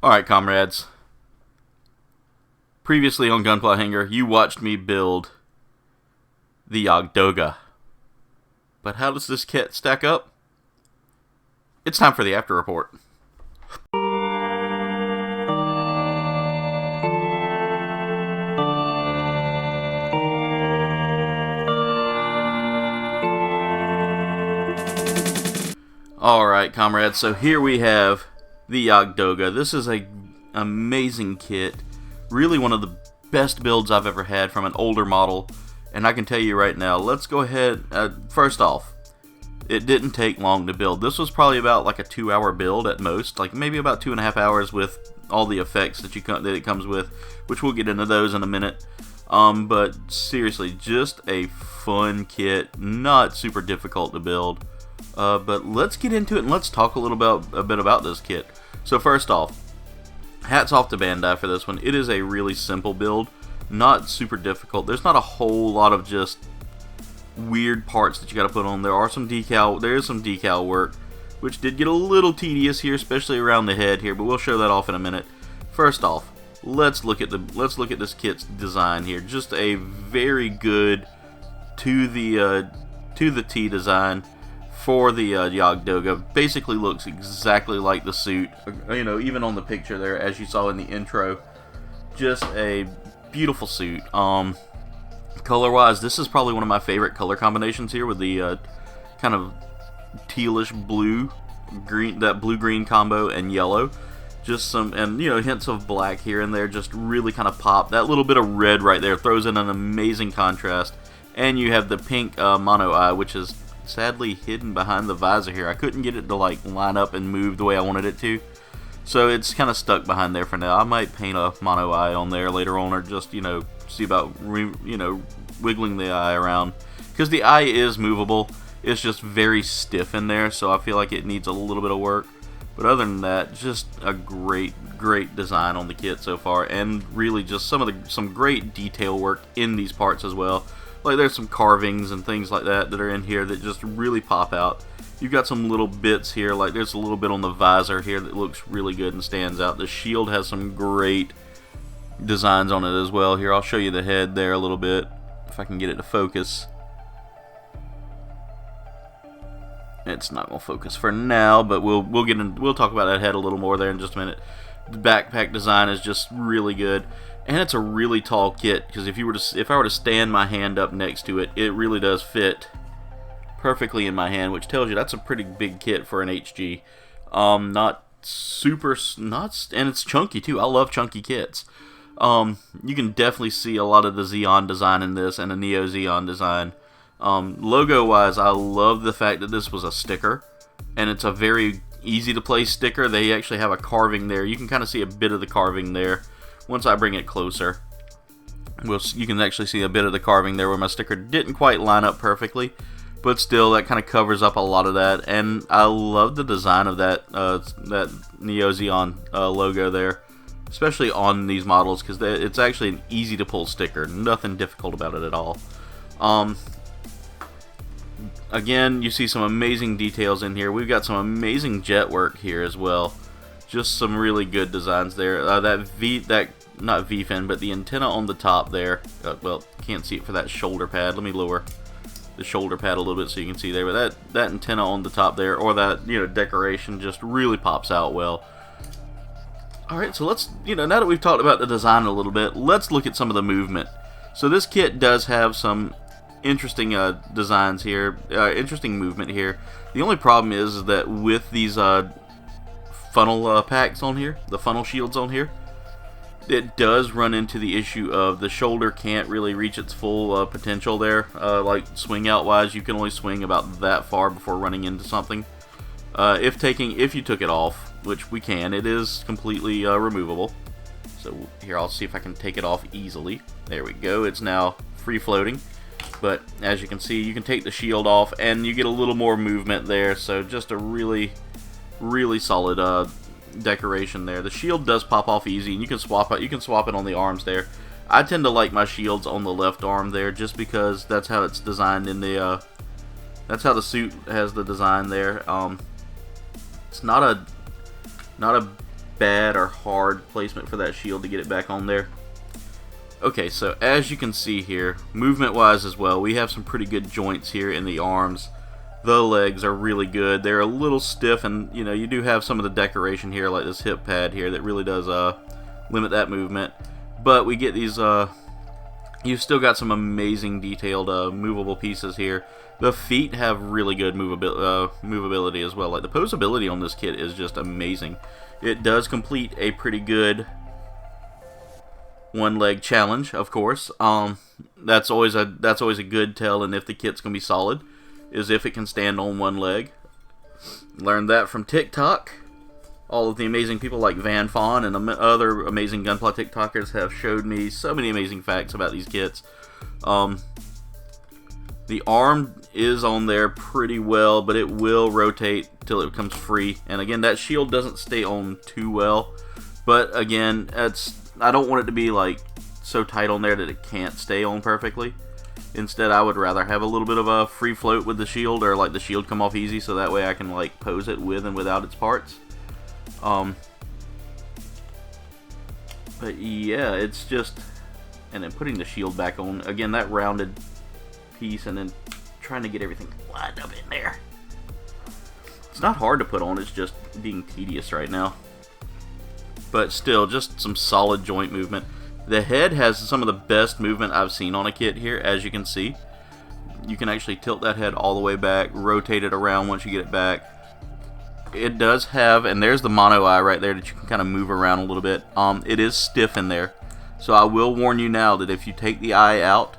Alright, comrades. Previously on Gunpla Hangar, you watched me build the Jagd Doga. But how does this kit stack up? It's time for the after report. Alright, comrades, so here we have the Jagd Doga. This is an amazing kit. Really one of the best builds I've ever had from an older model. And I can tell you right now, let's go ahead. First off, it didn't take long to build. This was probably about like a 2-hour build at most. Like maybe about 2.5 hours with all the effects that it comes with. Which we'll get into those in a minute. But seriously, just a fun kit. Not super difficult to build. But let's get into it and let's talk a bit about this kit. So first off, hats off to Bandai for this one. It is a really simple build, not super difficult. There's not a whole lot of just weird parts that you got to put on. There is some decal work, which did get a little tedious here, especially around the head here. But we'll show that off in a minute. First off, let's look at this kit's design here. Just a very good to the T design for the Jagd Doga. Basically looks exactly like the suit, you know, even on the picture there as you saw in the intro. Just a beautiful suit. Color wise, this is probably one of my favorite color combinations here with the kind of tealish blue green, that blue green combo, and yellow. Just some, and you know, hints of black here and there just really kind of pop. That little bit of red right there throws in an amazing contrast. And you have the pink mono eye, which is sadly hidden behind the visor here. I couldn't get it to like line up and move the way I wanted it to, so it's kind of stuck behind there for now. I might paint a mono eye on there later on, or just, you know, see about wiggling the eye around, because the eye is movable. It's just very stiff in there, so I feel like it needs a little bit of work. But other than that, just a great design on the kit so far, and really just some great detail work in these parts as well. Like there's some carvings and things like that are in here that just really pop out. You've got some little bits here, like there's a little bit on the visor here that looks really good and stands out. The shield has some great designs on it as well. Here, I'll show you the head there a little bit, if I can get it to focus. It's not gonna focus for now, but we'll talk about that head a little more there in just a minute. The backpack design is just really good. And it's a really tall kit, because if I were to stand my hand up next to it, it really does fit perfectly in my hand, which tells you that's a pretty big kit for an HG. And it's chunky too. I love chunky kits. You can definitely see a lot of the Xeon design in this, and the Neo Xeon design. Logo wise, I love the fact that this was a sticker, and it's a very easy to place sticker. They actually have a carving there. You can kind of see a bit of the carving there. Once I bring it closer, you can actually see a bit of the carving there where my sticker didn't quite line up perfectly, but still that kind of covers up a lot of that. And I love the design of that Neo Xeon logo there, especially on these models, because it's actually an easy to pull sticker. Nothing difficult about it at all. Again, you see some amazing details in here. We've got some amazing jet work here as well. Just some really good designs there. Not V fin, but the antenna on the top there. Well, can't see it for that shoulder pad. Let me lower the shoulder pad a little bit so you can see there. But that antenna on the top there, or that, you know, decoration, just really pops out well. All right, so let's, now that we've talked about the design a little bit, let's look at some of the movement. So this kit does have some interesting designs here, interesting movement here. The only problem is that with these funnel packs on here, the funnel shields on here, it does run into the issue of the shoulder can't really reach its full potential there. Like swing out wise, you can only swing about that far before running into something. If you took it off, which we can, it is completely removable. So here, I'll see if I can take it off easily. There we go. It's now free floating. But as you can see, you can take the shield off and you get a little more movement there. So just a really solid decoration there. The shield does pop off easy, and you can swap it. You can swap it on the arms there. I tend to like my shields on the left arm there, just because that's how it's designed in the. That's how the suit has the design there. It's not a bad or hard placement for that shield to get it back on there. Okay, so as you can see here, movement wise as well, we have some pretty good joints here in the arms. The legs are really good. They're a little stiff, and you know, you do have some of the decoration here, like this hip pad here, that really does limit that movement. But we get these, you've still got some amazing detailed movable pieces here. The feet have really good movability as well. Like the posability on this kit is just amazing. It does complete a pretty good one leg challenge, of course. That's always a good tell, and if the kit's gonna be solid, is if it can stand on one leg. Learned that from TikTok. All of the amazing people like Van Fawn and other amazing Gunpla TikTokers have showed me so many amazing facts about these kits. The arm is on there pretty well, but it will rotate till it becomes free. And again, that shield doesn't stay on too well. But again, I don't want it to be like so tight on there that it can't stay on perfectly. Instead, I would rather have a little bit of a free float with the shield, or like the shield come off easy, so that way I can like pose it with and without its parts. But yeah, it's just, and then putting the shield back on again, that rounded piece, and then trying to get everything lined up in there. It's not hard to put on, it's just being tedious right now. But still, just some solid joint movement. The head has some of the best movement I've seen on a kit here, as you can see. You can actually tilt that head all the way back, rotate it around once you get it back. It does have, and there's the mono eye right there that you can kind of move around a little bit. It is stiff in there. So I will warn you now that if you take the eye out,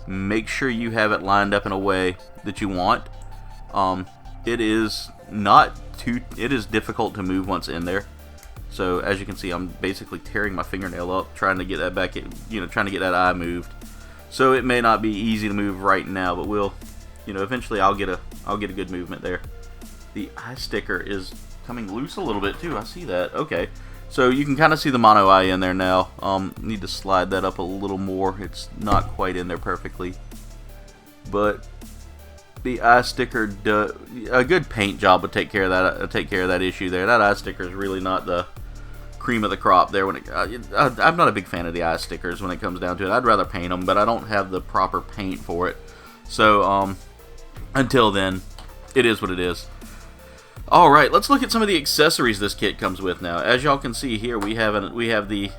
make sure you have it lined up in a way that you want. It is difficult to move once in there. So as you can see, I'm basically tearing my fingernail up trying to get that back, trying to get that eye moved. So it may not be easy to move right now, but eventually I'll get a good movement there. The eye sticker is coming loose a little bit too. I see that. Okay, so you can kind of see the mono eye in there now. Need to slide that up a little more. It's not quite in there perfectly, but the eye sticker a good paint job would take care of that issue there. That eye sticker is really not the cream of the crop there. I'm not a big fan of the eye stickers when it comes down to it. I'd rather paint them, but I don't have the proper paint for it. So until then, it is what it is. Alright, let's look at some of the accessories this kit comes with now. As y'all can see here, we have the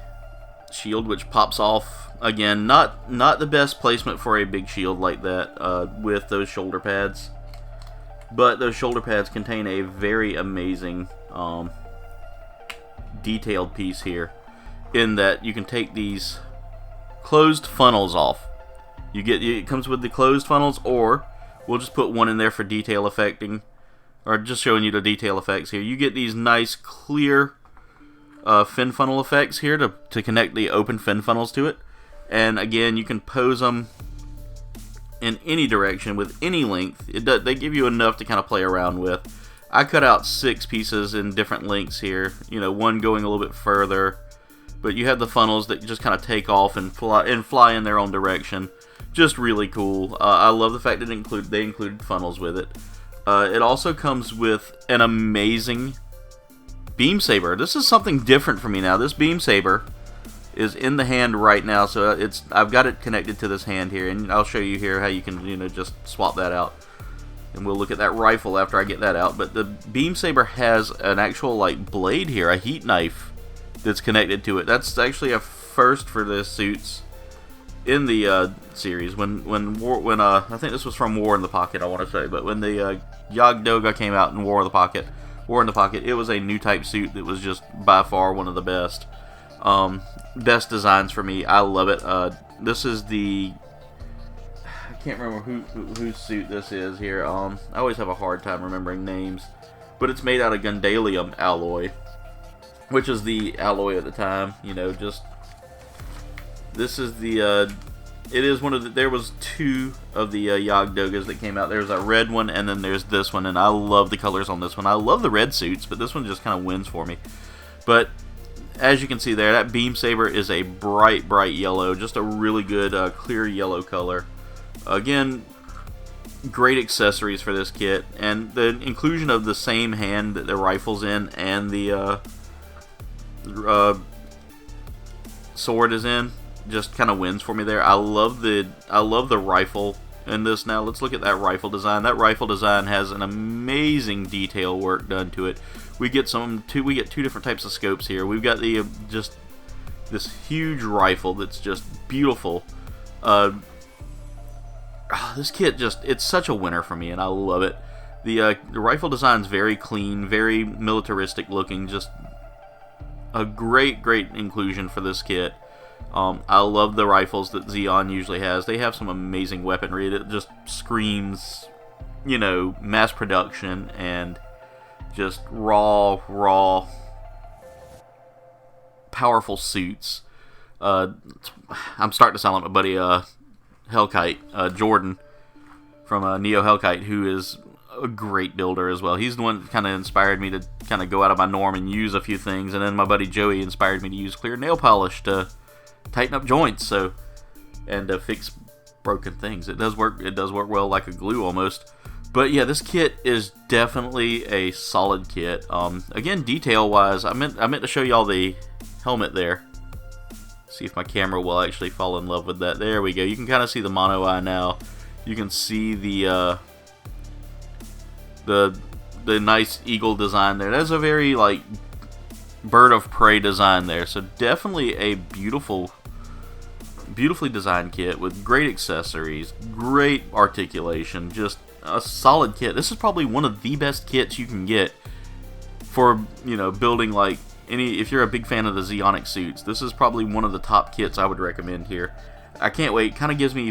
shield, which pops off. Again, not the best placement for a big shield like that with those shoulder pads. But those shoulder pads contain a very amazing detailed piece here, in that you can take these closed funnels off. It comes with the closed funnels, or we'll just put one in there for detail effecting. Or just showing you the detail effects here. You get these nice clear fin funnel effects here to connect the open fin funnels to it. And again, you can pose them in any direction with any length. They give you enough to kind of play around with. I cut out 6 pieces in different lengths here. One going a little bit further. But you have the funnels that just kind of take off and fly in their own direction. Just really cool. I love the fact that they included funnels with it. It also comes with an amazing beam saber. This is something different for me now. This beam saber is in the hand right now, so I've got it connected to this hand here, and I'll show you here how you can just swap that out. And we'll look at that rifle after I get that out. But the beam saber has an actual like blade here, a heat knife that's connected to it. That's actually a first for the suits in the series. When I think this was from War in the Pocket, I want to say, but when the Jagd Doga came out in War in the Pocket, it was a new type suit that was just by far one of the best. Best designs for me. I love it. This is the, I can't remember whose suit this is here. I always have a hard time remembering names, but it's made out of Gundam alloy, which is the alloy at the time. This is the, it is one of the, there was 2 of the Jagd Dogas that came out. There's a red one, and then there's this one, and I love the colors on this one. I love the red suits, but this one just kind of wins for me. But as you can see there, that beam saber is a bright yellow, just a really good clear yellow color. Again, great accessories for this kit, and the inclusion of the same hand that the rifle's in and the sword is in just kind of wins for me there. I love the rifle in this. Now let's look at that rifle design. That rifle design has an amazing detail work done to it. We get two different types of scopes here. We've got the just this huge rifle that's just beautiful. This kit it's such a winner for me, and I love it. The rifle design is very clean, very militaristic looking. Just a great inclusion for this kit. I love the rifles that Zeon usually has. They have some amazing weaponry that just screams, you know, mass production and just raw, powerful suits. I'm starting to sound like my buddy Hellkite, Jordan from Neo Hellkite, who is a great builder as well. He's the one that kind of inspired me to kind of go out of my norm and use a few things, and then my buddy Joey inspired me to use clear nail polish to tighten up joints, and fix broken things. It does work well like a glue almost. But yeah, this kit is definitely a solid kit. Again, detail wise, I meant to show y'all the helmet there. See if my camera will actually fall in love with that. There we go. You can kind of see the mono eye now. You can see the nice eagle design there. That's a very like bird of prey design there. So definitely a beautifully designed kit with great accessories, great articulation, just a solid kit. This is probably one of the best kits you can get for, you know, building like if you're a big fan of the Zeonic suits. This is probably one of the top kits I would recommend here. I can't wait. Kind of gives me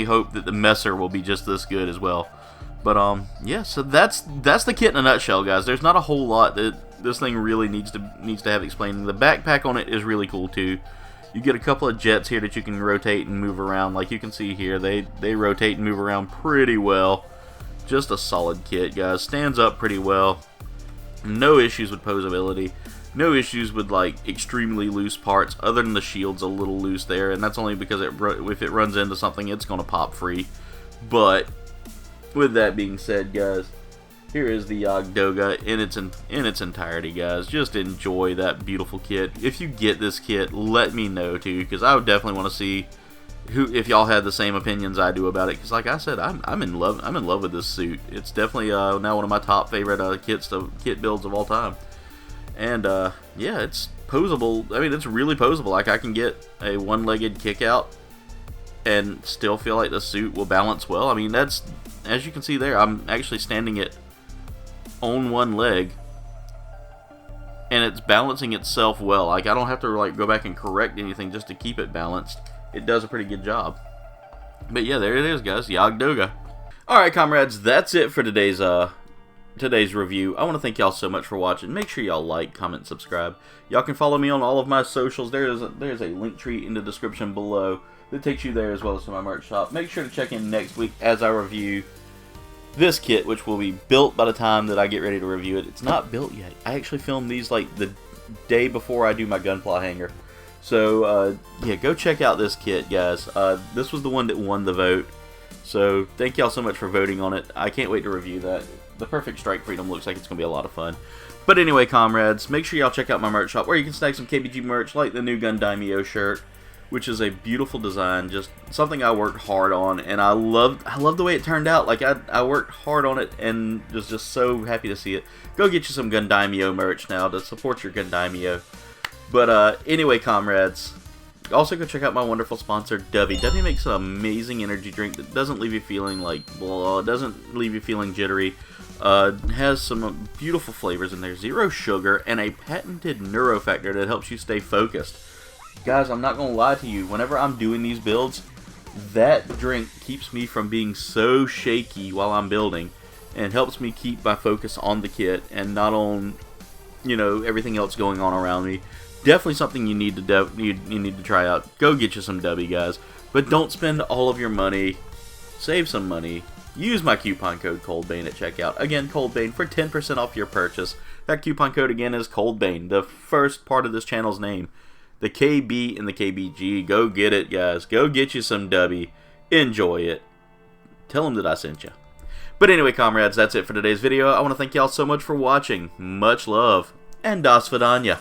hope that the Messer will be just this good as well. But yeah, so that's the kit in a nutshell, guys. There's not a whole lot that this thing really needs to have explaining. The backpack on it is really cool too. You get a couple of jets here that you can rotate and move around. Like you can see here, they rotate and move around pretty well. Just a solid kit, guys. Stands up pretty well. No issues with posability. No issues with like extremely loose parts, other than the shield's a little loose there, and that's only because if it runs into something, it's gonna pop free. But with that being said, guys, here is the Jagd Doga in its entirety, guys. Just enjoy that beautiful kit. If you get this kit, let me know too, because I would definitely want to see if y'all had the same opinions I do about it. Because like I said, I'm in love with this suit. It's definitely now one of my top favorite kit builds of all time. And yeah, it's posable. I mean, it's really posable. Like I can get a one-legged kick out and still feel like the suit will balance well. I mean, that's, as you can see there, I'm actually standing it on one leg, and it's balancing itself well. Like I don't have to like go back and correct anything just to keep it balanced. It does a pretty good job. But yeah, there it is, guys. Jagd Doga. Alright, comrades, that's it for today's review. I want to thank y'all so much for watching. Make sure y'all like, comment, subscribe. Y'all can follow me on all of my socials. There's a link tree in the description below that takes you there, as well as to my merch shop. Make sure to check in next week as I review this kit, which will be built by the time that I get ready to review it. It's not built yet. I actually filmed these like the day before I do my Gunpla Hangar. So yeah, go check out this kit, guys. This was the one that won the vote. So thank y'all so much for voting on it. I can't wait to review that. The Perfect Strike Freedom looks like it's going to be a lot of fun. But anyway, comrades, make sure y'all check out my merch shop, where you can snag some KBG merch, like the new Gundam shirt, which is a beautiful design, just something I worked hard on, and I love the way it turned out. Like I worked hard on it, and was just so happy to see it. Go get you some Gundam merch now to support your Gundam. But anyway, comrades, also go check out my wonderful sponsor, Dovey. Dovey makes an amazing energy drink that doesn't leave you feeling like blah, doesn't leave you feeling jittery. Has some beautiful flavors in there, 0 sugar, and a patented neurofactor that helps you stay focused. Guys, I'm not gonna lie to you, whenever I'm doing these builds, that drink keeps me from being so shaky while I'm building, and helps me keep my focus on the kit and not on, you know, everything else going on around me. Definitely something you need to try out. Go get you some Dubby, guys, but don't spend all of your money. Save some money. Use my coupon code KouldBAYNE at checkout. Again, KouldBAYNE for 10% off your purchase. That coupon code again is KouldBAYNE, the first part of this channel's name. The KB and the KBG. Go get it, guys. Go get you some Dubby. Enjoy it. Tell them that I sent you. But anyway, comrades, that's it for today's video. I want to thank y'all so much for watching. Much love, and das vidanya.